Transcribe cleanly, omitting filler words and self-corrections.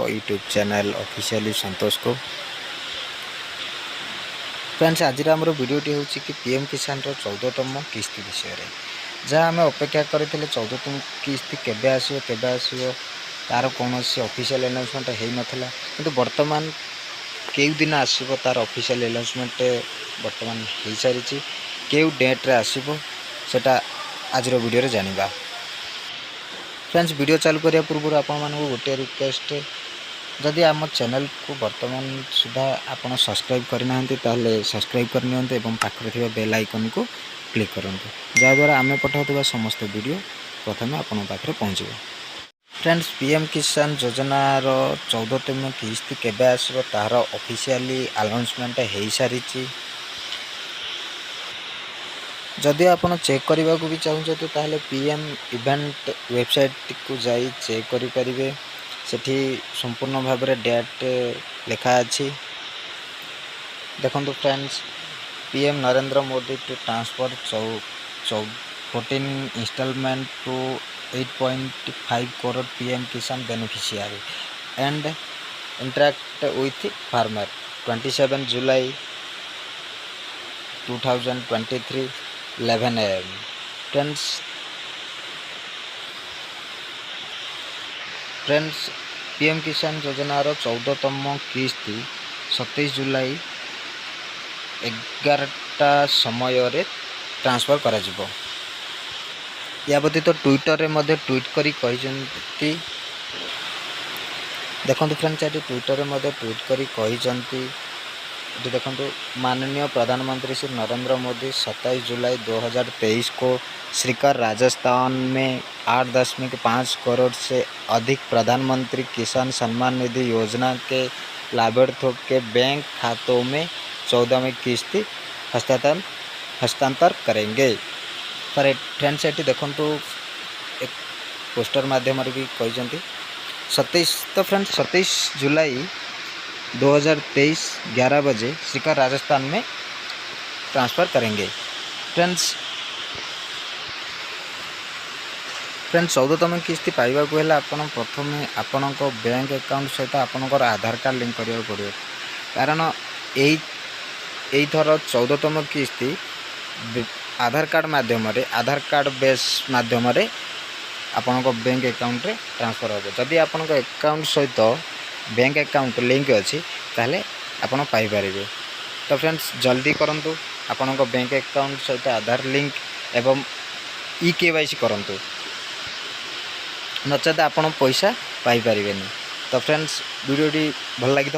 YouTube channel officially संतोष को। Friends आज वीडियोटी हूँ कि पीएम किसान 14तम किस्ती विषय जहाँ आम अपेक्षा करते 14तम किस्ती केबे आसो तार कौन ऑफिशियल अनाउंसमेंट हो नाला कि बर्तमान केउ दिन आसो तार ऑफिशियल अनाउंसमेंट बर्तमान हो सारी केउ डेट्रे आसो सेटा आज वीडियो जानिबा। फ्रेंड्स वीडियो चालू करिया पूर्व आपण मानक गोटे रिक्वेस्ट जदि आम चैनल को वर्तमान सुधा आपन सब्सक्राइब करना ताले सब्सक्राइब करनी एवं पाखरे थिबा बेल आइकन को क्लिक करंतु जहाँद्वारा आम पठाउଥିବା समस्त वीडियो प्रथम आपन पाखरे पहुँचबो। फ्रेंड्स पीएम किसान योजनार 14तम किस्ती केबे आसो तार ऑफिशियली अनाउंसमेंट हो सारी। जदि आपन चेक करने को भी चाहते ताहले पीएम इवेंट वेबसाइट को जाई चेक करि परिबे। सेठी संपूर्ण भाव में डेट लिखा अच्छी देखो friends PM Narendra Modi to transfer 14 installment to 8.5 crore PM Kisan beneficiary and interact with farmer 27 July 2023 11 AM। Friends PM Kisan योजनार 14तम किस्ती 27 जुलाई 11टा समय ट्रांसफर करा जिवो। या व्यतीत ट्विटर रे मध्य ट्वीट करी कहिसंती देखो फ्रेंड्स ये ट्विटर में ट्वीट करी कहिसंती देखो माननीय प्रधानमंत्री श्री नरेंद्र मोदी 27 जुलाई 2023 को श्रीकर राजस्थान में 8.5 करोड़ से अधिक प्रधानमंत्री किसान सम्मान निधि योजना के लाभार्थियों के बैंक खातों में 14वीं किस्ती हस्तांतर करेंगे। पर फ्रेंड्स ये देखो एक पोस्टर माध्यम भी कहते 27 तो फ्रेंड्स 27 जुलाई 2023 11 बजे श्रीकर राजस्थान में ट्रांसफ़र करेंगे। फ्रेंड्स 14तम किस्ती पाइबा को आपन प्रथम आपण बैंक अकाउंट सहित आपणकर आधार कार्ड लिंक करिया पड़ियो कारण यही थर 14तम किस्ती आधार कार्ड माध्यम आधार कार्ड बेस माध्यम आपण बैंक अकाउंट रे ट्रांसफर हो। जदि आपण अकाउंट सहित बैंक अकाउंट लिंक अच्छी ताहले आपण पाई परिबे। तो फ्रेंड्स जल्दी करंतु आपण बैंक अकाउंट सहित आधार लिंक एवं KYC करंतु नचेत आपण पैसा पाई परिबेनी। तो फ्रेंड्स वीडियोटी भल लगी